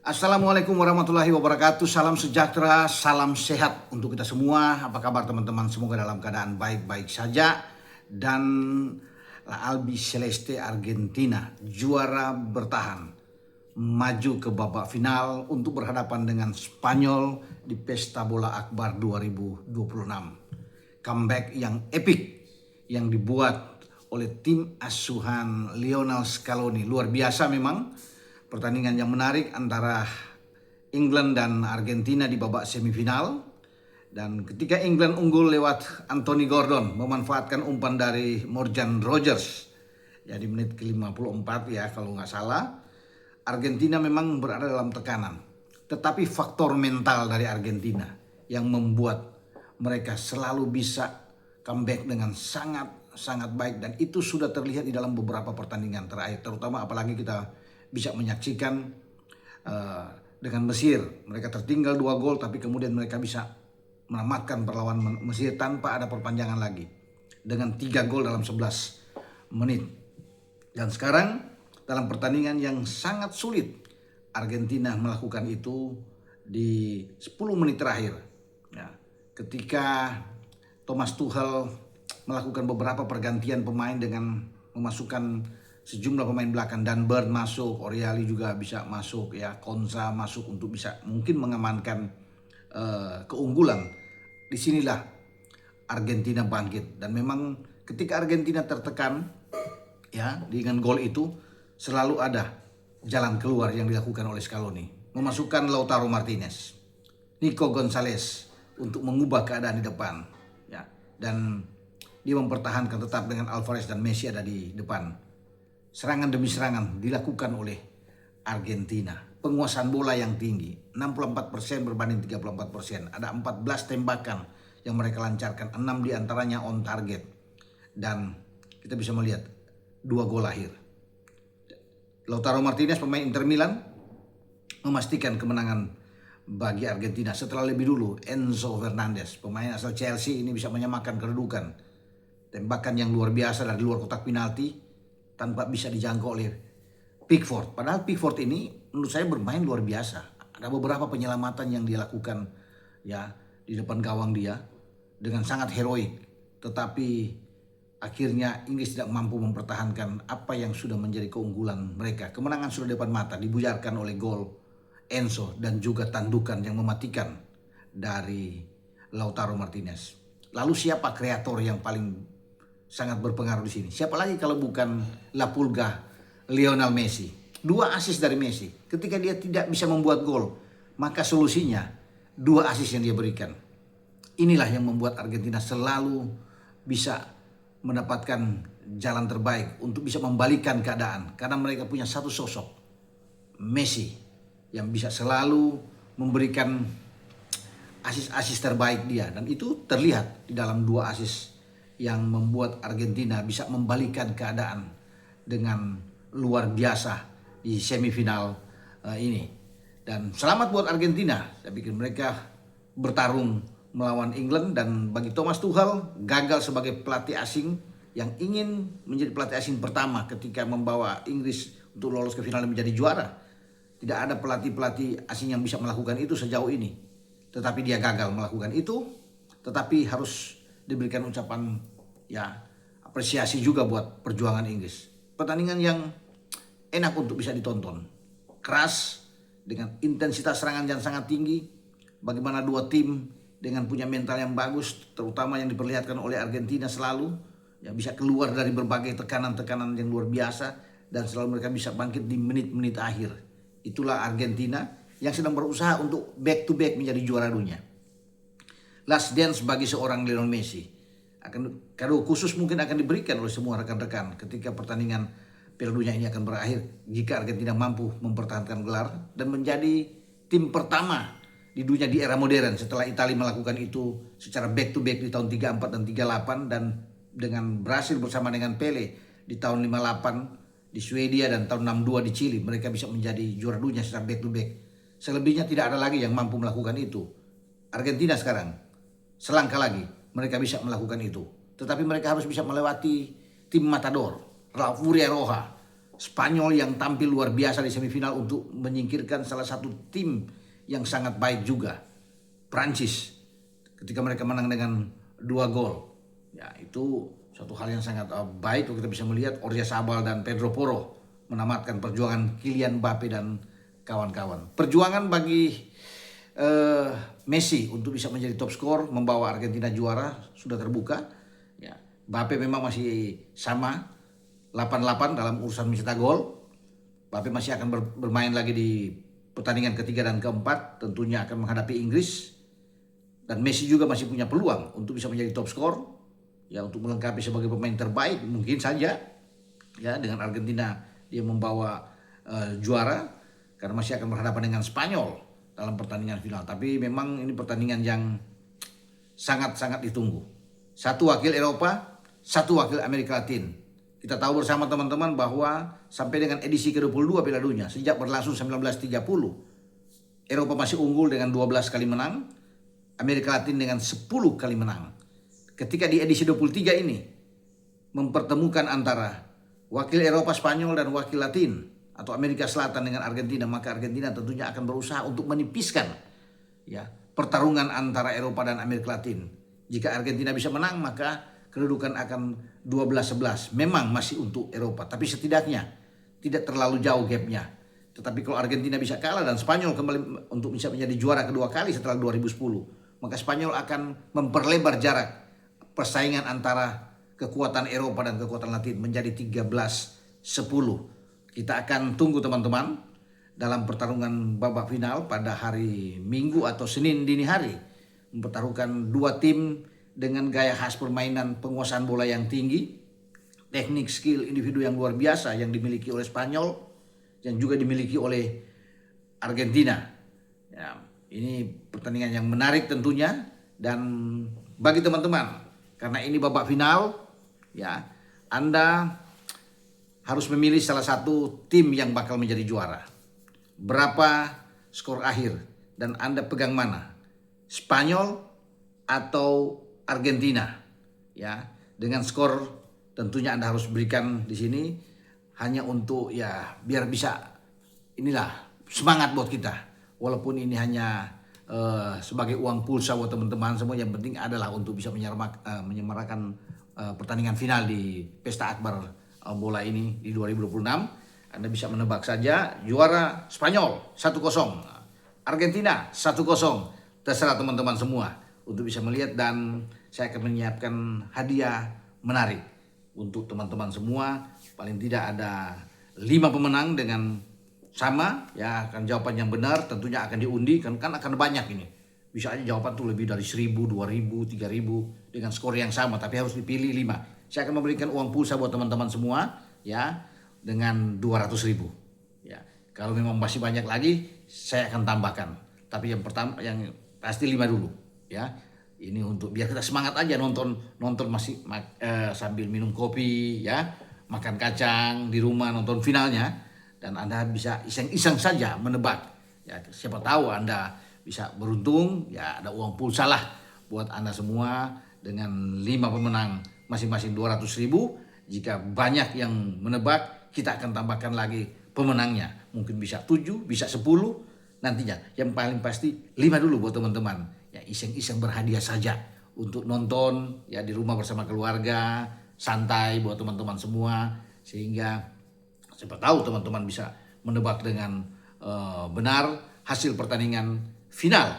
Assalamualaikum warahmatullahi wabarakatuh. Salam sejahtera, salam sehat untuk kita semua. Apa kabar teman-teman? Semoga dalam keadaan baik-baik saja. Dan La Albi Celeste Argentina juara bertahan, maju ke babak final untuk berhadapan dengan Spanyol di Pesta Bola Akbar 2026. Comeback yang epic yang dibuat oleh tim asuhan Lionel Scaloni. Luar biasa memang. Pertandingan yang menarik antara England dan Argentina di babak semifinal. Dan ketika England unggul lewat Anthony Gordon memanfaatkan umpan dari Morgan Rogers ya di menit ke-54 ya kalau nggak salah, Argentina memang berada dalam tekanan. Tetapi faktor mental dari Argentina yang membuat mereka selalu bisa comeback dengan sangat baik, dan itu sudah terlihat di dalam beberapa pertandingan terakhir, terutama apalagi kita bisa menyaksikan dengan Mesir. Mereka tertinggal 2 gol tapi kemudian mereka bisa menamatkan perlawanan Mesir tanpa ada perpanjangan lagi dengan 3 gol dalam 11 menit. Dan sekarang dalam pertandingan yang sangat sulit, Argentina melakukan itu di 10 menit terakhir ya, ketika Thomas Tuchel melakukan beberapa pergantian pemain dengan memasukkan sejumlah pemain belakang. Dan Bird masuk, Oriali juga bisa masuk ya, Konza masuk untuk bisa mungkin mengamankan keunggulan. Disinilah Argentina bangkit, dan memang ketika Argentina tertekan ya dengan gol itu selalu ada jalan keluar yang dilakukan oleh Scaloni, memasukkan Lautaro Martinez, Nico Gonzalez untuk mengubah keadaan di depan ya, dan dia mempertahankan tetap dengan Alvarez dan Messi ada di depan. Serangan demi serangan dilakukan oleh Argentina. Penguasaan bola yang tinggi, 64% berbanding 34%. Ada 14 tembakan yang mereka lancarkan, 6 diantaranya on target. Dan kita bisa melihat 2 gol lahir. Lautaro Martinez, pemain Inter Milan, memastikan kemenangan bagi Argentina setelah lebih dulu Enzo Fernandez, pemain asal Chelsea ini, bisa menyamakan kedudukan. Tembakan yang luar biasa dari luar kotak penalti tanpa bisa dijangkau oleh Pickford. Padahal Pickford ini menurut saya bermain luar biasa. Ada beberapa penyelamatan yang dia lakukan ya di depan gawang dia dengan sangat heroik. Tetapi akhirnya Inggris tidak mampu mempertahankan apa yang sudah menjadi keunggulan mereka. Kemenangan sudah depan mata, dibujarkan oleh gol Enzo dan juga tandukan yang mematikan dari Lautaro Martinez. Lalu siapa kreator yang paling sangat berpengaruh di sini? Siapa lagi kalau bukan La Pulga, Lionel Messi. 2 assist dari Messi. Ketika dia tidak bisa membuat gol, maka solusinya 2 assist yang dia berikan. Inilah yang membuat Argentina selalu bisa mendapatkan jalan terbaik untuk bisa membalikan keadaan. Karena mereka punya satu sosok, Messi, yang bisa selalu memberikan assist terbaik dia. Dan itu terlihat di dalam 2 assist yang membuat Argentina bisa membalikan keadaan dengan luar biasa di semifinal ini. Dan selamat buat Argentina. Saya pikir mereka bertarung melawan England, dan bagi Thomas Tuchel gagal sebagai pelatih asing yang ingin menjadi pelatih asing pertama ketika membawa Inggris untuk lolos ke final dan menjadi juara. Tidak ada pelatih-pelatih asing yang bisa melakukan itu sejauh ini. Tetapi dia gagal melakukan itu, tetapi harus diberikan ucapan ya apresiasi juga buat perjuangan Inggris. Pertandingan yang enak untuk bisa ditonton, keras dengan intensitas serangan yang sangat tinggi. Bagaimana 2 tim dengan punya mental yang bagus, terutama yang diperlihatkan oleh Argentina selalu yang bisa keluar dari berbagai tekanan-tekanan yang luar biasa, dan selalu mereka bisa bangkit di menit-menit akhir. Itulah Argentina yang sedang berusaha untuk back to back menjadi juara dunia. Last dance bagi seorang Lionel Messi. Kado khusus mungkin akan diberikan oleh semua rekan-rekan ketika pertandingan Piala Dunia ini akan berakhir, jika Argentina mampu mempertahankan gelar dan menjadi tim pertama di dunia di era modern setelah Italia melakukan itu secara back to back di tahun 34 dan 38, dan dengan Brasil bersama dengan Pele di tahun 58 di Swedia dan tahun 62 di Chili. Mereka bisa menjadi juara dunia secara back to back. Selebihnya tidak ada lagi yang mampu melakukan itu. Argentina sekarang selangkah lagi mereka bisa melakukan itu, tetapi mereka harus bisa melewati tim Matador, La Furia Roja, Spanyol yang tampil luar biasa di semifinal untuk menyingkirkan salah satu tim yang sangat baik juga, Prancis, ketika mereka menang dengan 2 gol. Ya, itu suatu hal yang sangat baik kalau kita bisa melihat Oyarzabal dan Pedro Porro menamatkan perjuangan Kylian Mbappe dan kawan-kawan. Perjuangan bagi Messi untuk bisa menjadi top skor membawa Argentina juara sudah terbuka. Ya, Mbappe memang masih sama 88 dalam urusan mencetak gol. Mbappe masih akan bermain lagi di pertandingan ketiga dan keempat, tentunya akan menghadapi Inggris. Dan Messi juga masih punya peluang untuk bisa menjadi top skor, ya, untuk melengkapi sebagai pemain terbaik mungkin saja, ya, dengan Argentina dia membawa juara karena masih akan berhadapan dengan Spanyol dalam pertandingan final. Tapi memang ini pertandingan yang sangat-sangat ditunggu. Satu wakil Eropa, satu wakil Amerika Latin. Kita tahu bersama teman-teman bahwa sampai dengan edisi ke-22 Piala Dunia sejak berlangsung 1930, Eropa masih unggul dengan 12 kali menang, Amerika Latin dengan 10 kali menang. Ketika di edisi 23 ini mempertemukan antara wakil Eropa Spanyol dan wakil Latin atau Amerika Selatan dengan Argentina, maka Argentina tentunya akan berusaha untuk menipiskan, ya, pertarungan antara Eropa dan Amerika Latin. Jika Argentina bisa menang, maka kedudukan akan 12-11. Memang masih untuk Eropa, tapi setidaknya tidak terlalu jauh gapnya. Tetapi kalau Argentina bisa kalah dan Spanyol kembali untuk bisa menjadi juara kedua kali setelah 2010, maka Spanyol akan memperlebar jarak persaingan antara kekuatan Eropa dan kekuatan Latin menjadi 13-10. Kita akan tunggu teman-teman dalam pertarungan babak final pada hari Minggu atau Senin dini hari. Mempertaruhkan dua tim dengan gaya khas permainan penguasaan bola yang tinggi, teknik skill individu yang luar biasa yang dimiliki oleh Spanyol, yang juga dimiliki oleh Argentina. Ya, ini pertandingan yang menarik tentunya, dan bagi teman-teman, karena ini babak final, ya, Anda harus memilih salah satu tim yang bakal menjadi juara. Berapa skor akhir dan Anda pegang mana? Spanyol atau Argentina? Ya, dengan skor tentunya Anda harus berikan di sini hanya untuk, ya, biar bisa inilah semangat buat kita. Walaupun ini hanya sebagai uang pulsa buat teman-teman semua, yang penting adalah untuk bisa menyemarakan pertandingan final di Pesta Akbar bola ini di 2026. Anda bisa menebak saja juara Spanyol 1-0, Argentina 1-0. Terserah teman-teman semua untuk bisa melihat, dan saya akan menyiapkan hadiah menarik untuk teman-teman semua. Paling tidak ada 5 pemenang dengan sama, ya, akan jawaban yang benar tentunya akan diundi, kan akan banyak ini. Bisa aja jawaban tuh lebih dari 1.000, 2.000, 3.000 dengan skor yang sama, tapi harus dipilih 5. Saya akan memberikan uang pulsa buat teman-teman semua, ya, dengan 200.000. Ya, kalau memang masih banyak lagi saya akan tambahkan. Tapi yang pertama, yang pasti 5 dulu, ya. Ini untuk biar kita semangat aja nonton masih sambil minum kopi, ya, makan kacang di rumah nonton finalnya, dan Anda bisa iseng-iseng saja menebak. Ya, siapa tahu Anda bisa beruntung, ya, ada uang pulsa lah buat Anda semua dengan 5 pemenang masing-masing 200.000. Jika banyak yang menebak, kita akan tambahkan lagi pemenangnya. Mungkin bisa 7, bisa 10 nantinya. Yang paling pasti 5 dulu buat teman-teman. Ya, iseng-iseng berhadiah saja untuk nonton, ya, di rumah bersama keluarga, santai buat teman-teman semua, sehingga siapa tahu teman-teman bisa menebak dengan benar hasil pertandingan final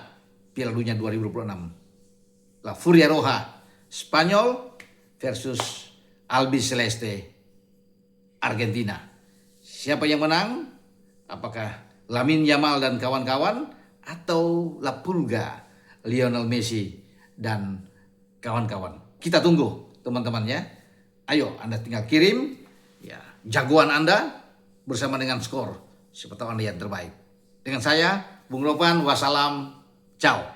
Piala Dunia 2026. La Furia Roja Spanyol versus Albiceleste Argentina. Siapa yang menang? Apakah Lamine Yamal dan kawan-kawan, atau La Pulga Lionel Messi dan kawan-kawan? Kita tunggu teman-teman, ya. Ayo Anda tinggal kirim, ya, jagoan Anda bersama dengan skor. Siapa tahu Anda yang terbaik. Dengan saya, Bung Ropan, wassalam, ciao.